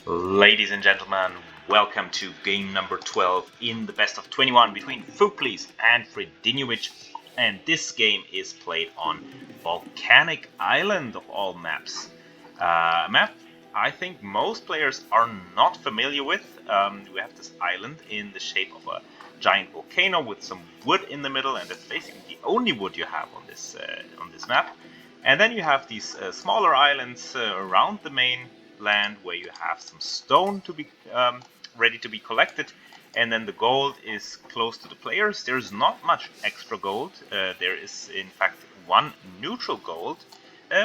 Ladies and gentlemen, welcome to game number 12 in the best of 21 between Fuklis and Fredinhiovic. And this game is played on Volcanic Island of all maps. A map I think most players are not familiar with. We have this island in the shape of a giant volcano with some wood in the middle, and that's basically the only wood you have on this map. And then you have these smaller islands around the main land where you have some stone to be ready to be collected, and then the gold is close to the players. There's not much extra gold. There is in fact one neutral gold,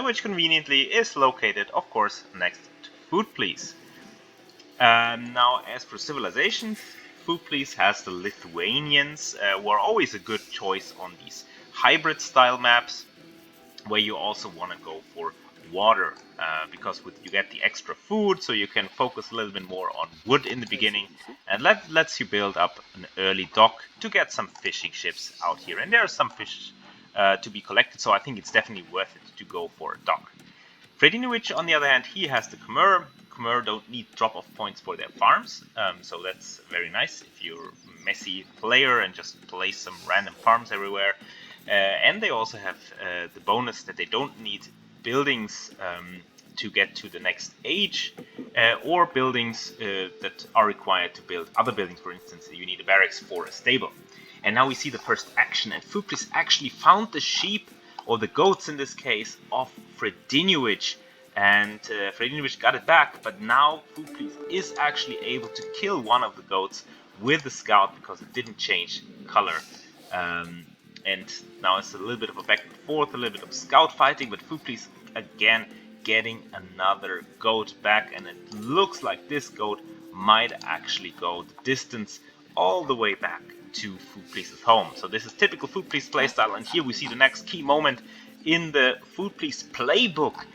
which conveniently is located, of course, next to Food Please. Now, as for civilizations, Food Please has the Lithuanians, who are always a good choice on these hybrid style maps, where you also want to go for water, because you get the extra food, so you can focus a little bit more on wood in the beginning, and lets you build up an early dock to get some fishing ships out here. And there are some fish to be collected, so I think it's definitely worth it to go for a dock. Fredinhiovic, on the other hand, he has the Khmer. Khmer don't need drop-off points for their farms, so that's very nice if you're a messy player and just place some random farms everywhere. And they also have the bonus that they don't need buildings to get to the next age, or buildings that are required to build other buildings. For instance, you need a barracks for a stable. And now we see the first action, and Fuklis actually found the sheep, or the goats in this case, of Fredinhiovic. And Fredinhiovic got it back, but now Fuklis is actually able to kill one of the goats with the scout because it didn't change color. And now it's a little bit of a back and forth, a little bit of scout fighting, but Fuklis again getting another goat back, and it looks like this goat might actually go the distance all the way back to Fuklis' home. So this is typical Fuklis playstyle, and here we see the next key moment in the Fuklis playbook.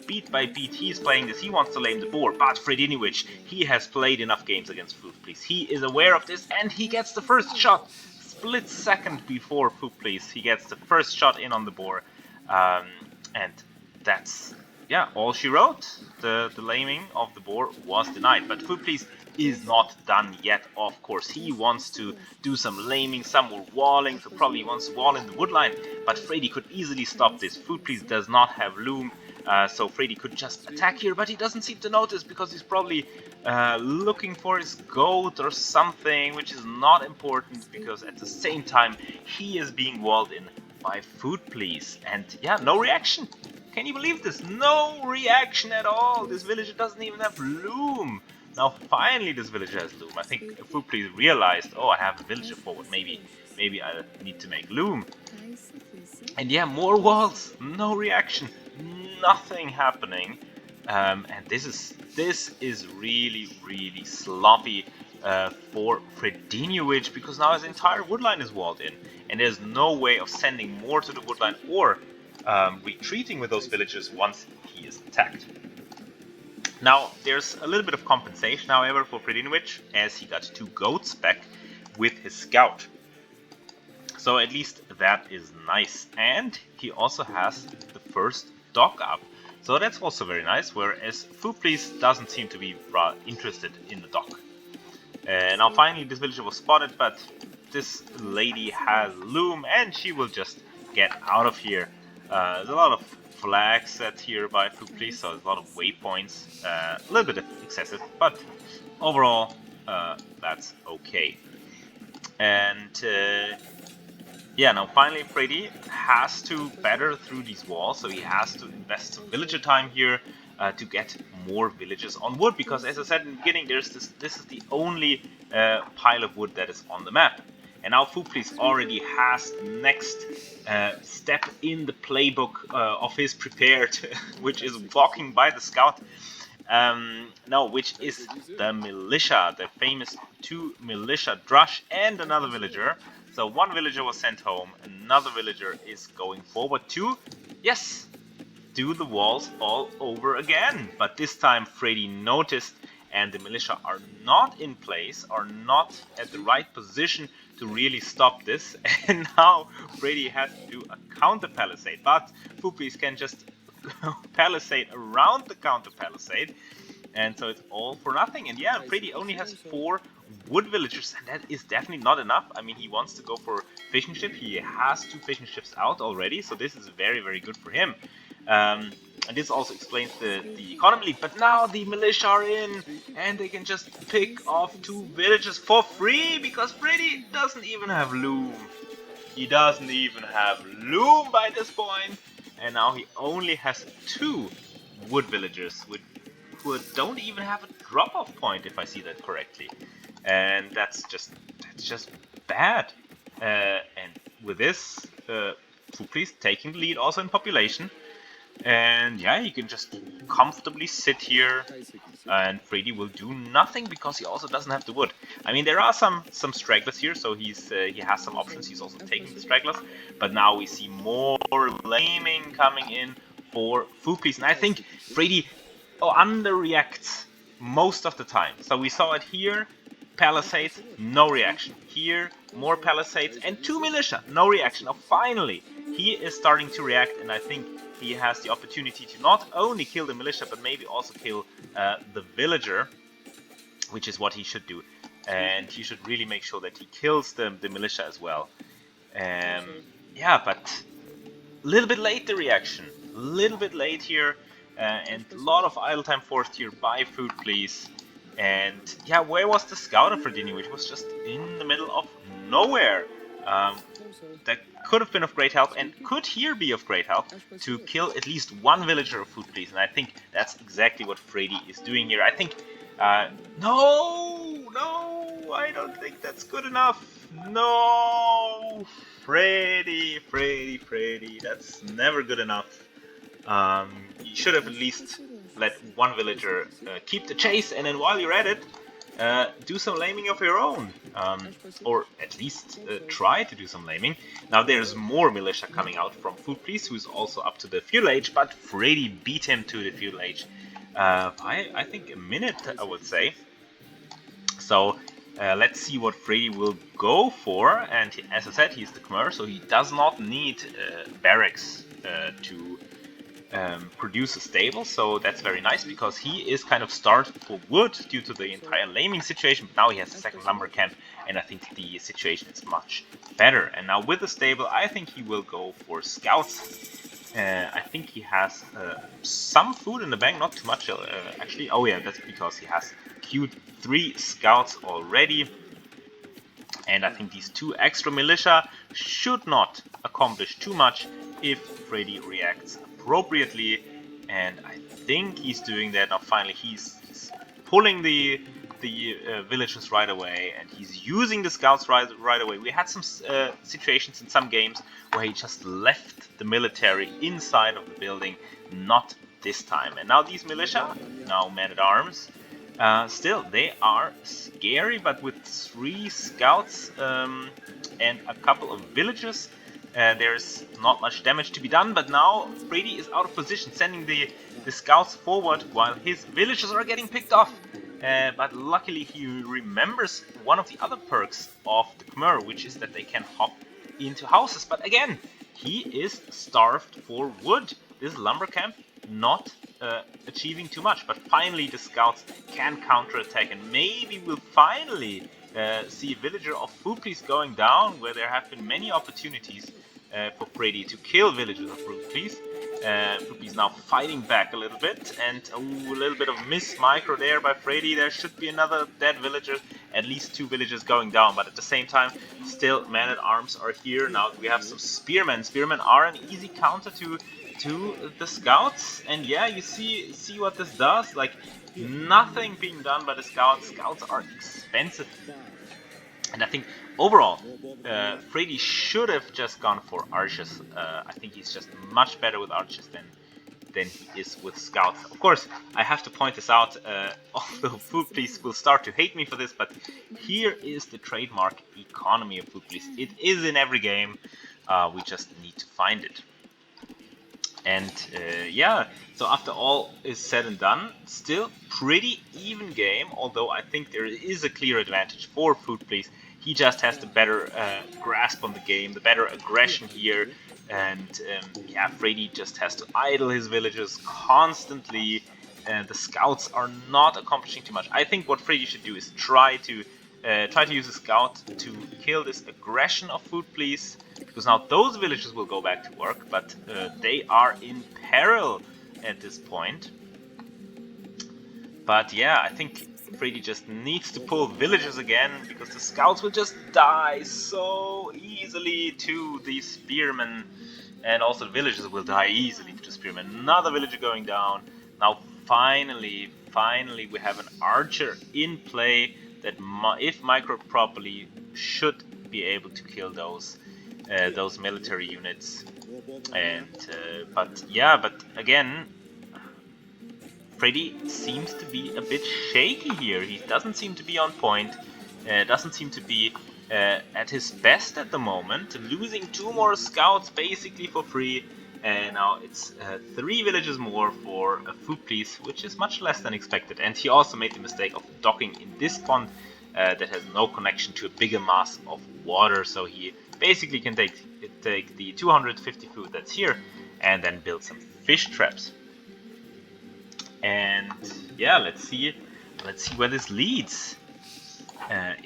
Beat by beat, he's playing this. He wants to lame the board, but Fredinhiovic, he has played enough games against Fuklis. He is aware of this, and he gets the first shot. Split second before Fuklis, he gets the first shot in on the board, and that's all she wrote. The laming of the board was denied, but Fuklis is not done yet. Of course, he wants to do some laming, some more walling, so probably wants to wall in the wood line, but Freddy could easily stop this. Fuklis does not have loom, so Freddy could just attack here, but he doesn't seem to notice because he's probably looking for his goat or something, which is not important because at the same time he is being walled in by Food Please. And no reaction. Can you believe this? No reaction at all. This villager doesn't even have loom. Now finally this villager has loom. I think Food Please realized, oh, I have a villager forward. Maybe I need to make loom. And more walls. No reaction. Nothing happening. And this is really sloppy for Fredinhiovic, because now his entire woodline is walled in, and there's no way of sending more to the woodline or retreating with those villagers once he is attacked. Now there's a little bit of compensation, however, for Fredinhiovic, as he got 2 goats back with his scout. So at least that is nice, and he also has the first dock up. So that's also very nice, whereas Fuklis doesn't seem to be interested in the dock. Now finally this villager was spotted, but this lady has loom and she will just get out of here. There's a lot of flags set here by Fuklis, so there's a lot of waypoints. A little bit excessive, but overall that's okay. And now finally Freddy has to batter through these walls, so he has to invest some villager time here to get more villagers on wood, because as I said in the beginning, this is the only pile of wood that is on the map. And now Fuklis already has the next step in the playbook of his prepared, which is walking by the scout. Which is the militia, the famous 2 militia, Drush and another villager. So 1 villager was sent home, another villager is going forward to, do the walls all over again. But this time Freddy noticed, and the militia are not in place, are not at the right position to really stop this. And now Freddy has to do a counter palisade, but Fuklis can just palisade around the counter palisade. and so it's all for nothing. And yeah, Freddy only has 4 wood villagers, and that is definitely not enough. I mean, he wants to go for fishing ship. He has 2 fishing ships out already, so this is very, very good for him. And this also explains the economy league. But now the militia are in, and they can just pick off 2 villages for free, because Freddy doesn't even have loom. He doesn't even have loom by this point, and now he only has 2 wood villagers who don't even have a drop-off point, if I see that correctly. And that's just bad. And with this, Fupri's taking the lead also in population. And yeah, he can just comfortably sit here, and Freddy will do nothing because he also doesn't have the wood. I mean, there are some stragglers here, so he has some options. He's also taking the stragglers, but now we see more laming coming in for Fupri's, and I think Freddy underreacts most of the time. So we saw it here. Palisades, no reaction. Here, more palisades and 2 militia, no reaction. Now finally, he is starting to react, and I think he has the opportunity to not only kill the militia, but maybe also kill the villager, which is what he should do. And he should really make sure that he kills the militia as well. Yeah, but a little bit late the reaction. A little bit late here, and a lot of idle time forced here by Food Please. And yeah, where was the scout of Fredinhiovic? It was just in the middle of nowhere. That could have been of great help, and could here be of great help to kill at least 1 villager of Food Please. And I think that's exactly what Freddy is doing here. I think, no, I don't think that's good enough. No, Freddy, that's never good enough. You should have at least let 1 villager keep the chase, and then while you're at it, do some laming of your own, or at least try to do some laming. Now there's more militia coming out from Food Please, who's also up to the feudal age, but Freddy beat him to the feudal age by, I think, a minute, I would say. So let's see what Freddy will go for, and as I said, he's the Khmer, so he does not need barracks to produce a stable, so that's very nice, because he is kind of starved for wood due to the entire laming situation, but now he has a second lumber camp, and I think the situation is much better. And now with the stable, I think he will go for scouts. I think he has some food in the bank, not too much actually. Oh yeah, that's because he has queued 3 scouts already. And I think these 2 extra militia should not accomplish too much if Freddy reacts appropriately, and I think he's doing that. Now finally he's pulling the villagers right away, and he's using the scouts right away. We had some situations in some games where he just left the military inside of the building, not this time. And now these militia, now men-at-arms, still, they are scary, but with 3 scouts and a couple of villages, there's not much damage to be done. But now Freddy is out of position, sending the scouts forward while his villagers are getting picked off. But luckily he remembers one of the other perks of the Khmer, which is that they can hop into houses. But again, he is starved for wood. This lumber camp not achieving too much, but finally the scouts can counterattack, and maybe we'll finally see a villager of Food Please going down, where there have been many opportunities for Freddy to kill villagers of Food Please. Food Please now fighting back a little bit, and a little bit of miss micro there by Freddy. There should be another dead villager, at least 2 villagers going down, but at the same time, still men-at-arms are here. Now we have some spearmen. Spearmen are an easy counter to the scouts, and yeah, you see what this does. Like, nothing being done by the scouts. Scouts are expensive, and I think overall Freddy should have just gone for archers. I think he's just much better with archers than he is with scouts. Of course, I have to point this out, although Food Please will start to hate me for this, but here is the trademark economy of Food Please. It is in every game, we just need to find it. And yeah, so after all is said and done, still pretty even game, although I think there is a clear advantage for Food Please. He just has the better grasp on the game, the better aggression here, and yeah, Freddy just has to idle his villagers constantly, the scouts are not accomplishing too much. I think what Freddy should do is try to use a scout to kill this aggression of Food Please, because now those villagers will go back to work, but they are in peril at this point. But yeah, I think Freddy just needs to pull villagers again, because the scouts will just die so easily to the spearmen, and also the villagers will die easily to the spearmen. Another villager going down. Now finally we have an archer in play that, if microed properly, should be able to kill those military units. And but again, Freddy seems to be a bit shaky here. He doesn't seem to be on point, doesn't seem to be at his best at the moment. Losing 2 more scouts basically for free, and now it's 3 villages more for a Food Please, which is much less than expected. And he also made the mistake of docking in this pond that has no connection to a bigger mass of water, so he basically can take the 250 food that's here and then build some fish traps. And yeah, let's see where this leads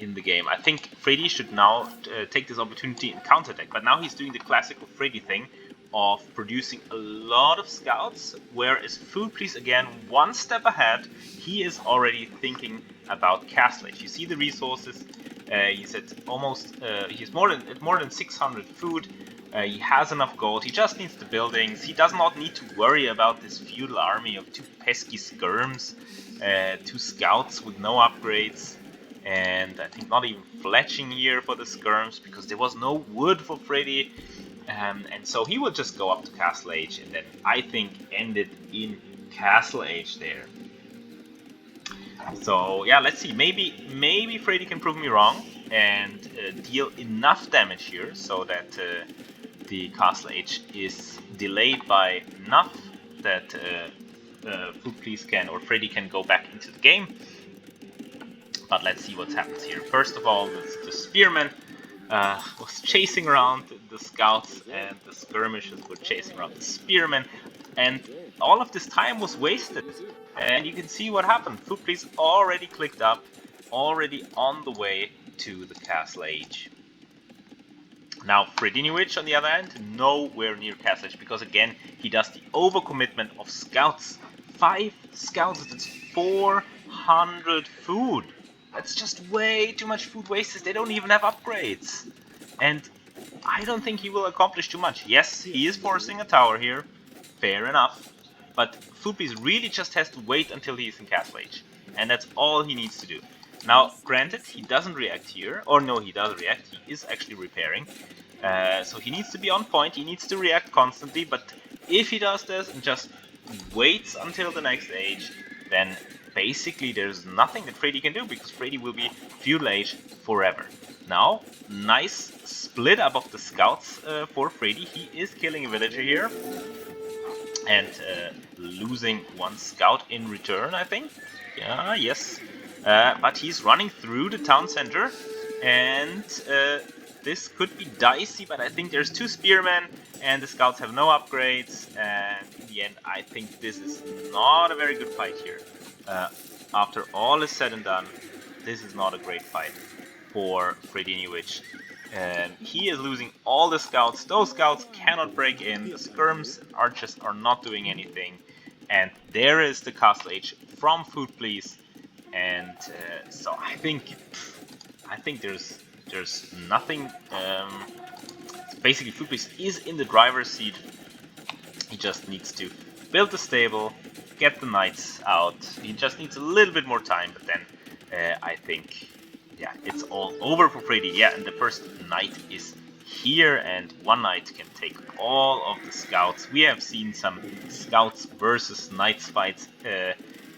in the game. I think Freddy should now take this opportunity and counterattack, but now he's doing the classical Freddy thing of producing a lot of scouts, whereas Food Please again 1 step ahead. He is already thinking about Castle Age. You see the resources. He's at almost he's more than 600 food. He has enough gold, he just needs the buildings, he does not need to worry about this feudal army of 2 pesky skirms, 2 scouts with no upgrades, and I think not even fletching here for the skirms, because there was no wood for Freddy, and so he will just go up to Castle Age, and then I think end it in Castle Age there. So yeah, let's see, maybe Freddy can prove me wrong, and deal enough damage here, so that the Castle Age is delayed by enough that Food Please can, or Freddy can, go back into the game. But let's see what happens here. First of all, the spearman was chasing around the scouts, and the skirmishers were chasing around the spearmen, and all of this time was wasted. And you can see what happened. Food Please already clicked up, already on the way to the Castle Age. Now Fredinhiovic, on the other hand, nowhere near Castle Age, because again he does the overcommitment of scouts. 5 scouts, that's 400 food. That's just way too much food wasted. They don't even have upgrades. And I don't think he will accomplish too much. Yes, he is forcing a tower here, fair enough. But Food Please really just has to wait until he is in Castle Age. And that's all he needs to do. Now, granted, he doesn't react here, or no, he does react, he is actually repairing. So he needs to be on point, he needs to react constantly, but if he does this and just waits until the next age, then basically there's nothing that Freddy can do, because Freddy will be Feudal Age forever. Now, nice split up of the scouts for Freddy. He is killing a villager here, and losing 1 scout in return, I think. Yeah, yes. But he's running through the town center, and this could be dicey, but I think there's 2 spearmen, and the scouts have no upgrades, and in the end I think this is not a very good fight here. After all is said and done, this is not a great fight for Fredinhiovic. He is losing all the scouts. Those scouts cannot break in, the skirms and archers are not doing anything, and there is the Castle Age from Food Please. And so I think there's nothing. Basically, Food Please is in the driver's seat. He just needs to build the stable, get the knights out. He just needs a little bit more time, but then I think, yeah, it's all over for Freddy. Yeah, and the first knight is here, and 1 knight can take all of the scouts. We have seen some scouts versus knights fights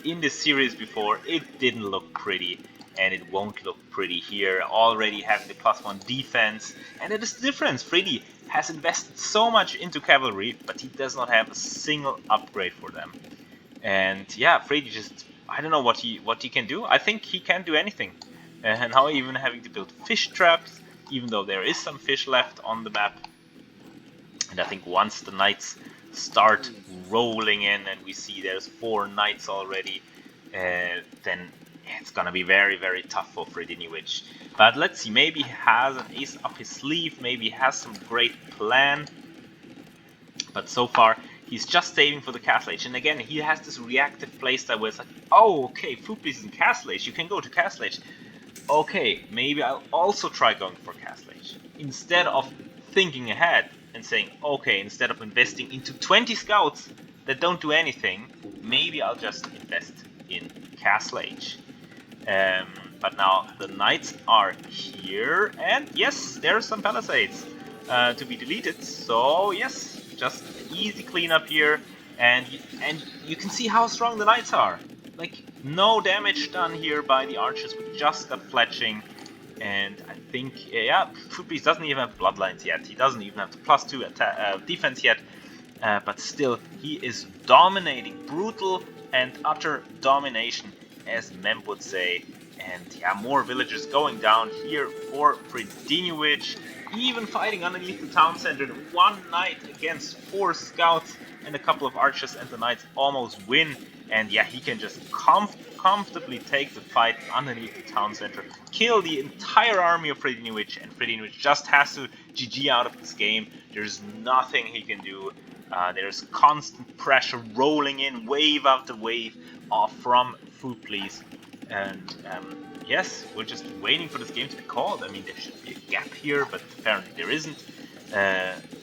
in this series before. It didn't look pretty, and it won't look pretty here. Already having the +1 defense, and it is the difference. Freddy has invested so much into cavalry, but he does not have a single upgrade for them. And yeah, Freddy just, I don't know what he can do. I think he can't do anything. And now even having to build fish traps, even though there is some fish left on the map. And I think once the knights start rolling in, and we see there's 4 knights already, then it's gonna be very, very tough for Fredinhiovic. But let's see, maybe he has an ace up his sleeve, maybe he has some great plan. But so far, he's just saving for the Castle Age. And again, he has this reactive playstyle where it's like, oh, okay, Foodbeast is in Castle Age, you can go to Castle Age. Okay, maybe I'll also try going for Castle Age. Instead of thinking ahead and saying, okay, instead of investing into 20 scouts that don't do anything, maybe I'll just invest in Castle Age. But now the knights are here, and yes, there are some palisades to be deleted. So yes, just easy cleanup here, and you can see how strong the knights are. Like, no damage done here by the archers. We just got fletching, and I think yeah, Foodbeast doesn't even have bloodlines yet. He doesn't even have the +2 defense yet. But still, he is dominating, brutal and utter domination, as Mem would say. And yeah, more villagers going down here for Fredinhiovic, even fighting underneath the town center. 1 knight against 4 scouts and a couple of archers, and the knights almost win. And yeah, he can just comfortably take the fight underneath the town center, kill the entire army of Fredinhiovic, and Fredinhiovic just has to GG out of this game. There's nothing he can do. There's constant pressure rolling in, wave after wave, from Foodbeast. And yes, we're just waiting for this game to be called. I mean, there should be a gap here, but apparently there isn't.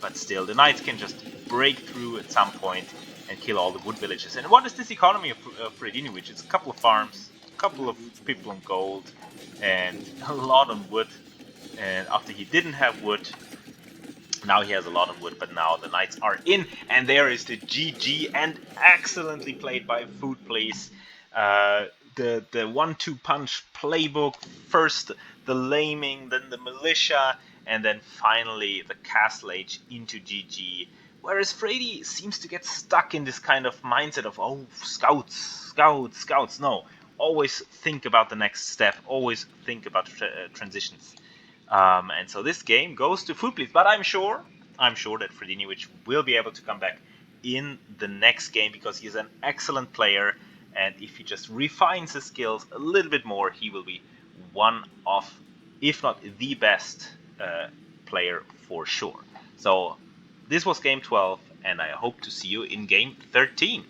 But still, the knights can just break through at some point and kill all the wood villages. And what is this economy of Fredinhiovic? It's a couple of farms, a couple of people on gold, and a lot on wood. And after he didn't have wood, now he has a lot of wood, but now the knights are in, and there is the GG, and excellently played by Foodbeast. The 1-2 punch playbook, first the laming, then the militia, and then finally the Castle Age into GG. Whereas Freddy seems to get stuck in this kind of mindset of, oh, scouts, scouts, scouts. No, always think about the next step, always think about transitions. And so this game goes to Foodbeast, but I'm sure that Fredinhiovic will be able to come back in the next game, because he's an excellent player, and if he just refines his skills a little bit more, he will be one of, if not the best player for sure. So this was game 12, and I hope to see you in game 13.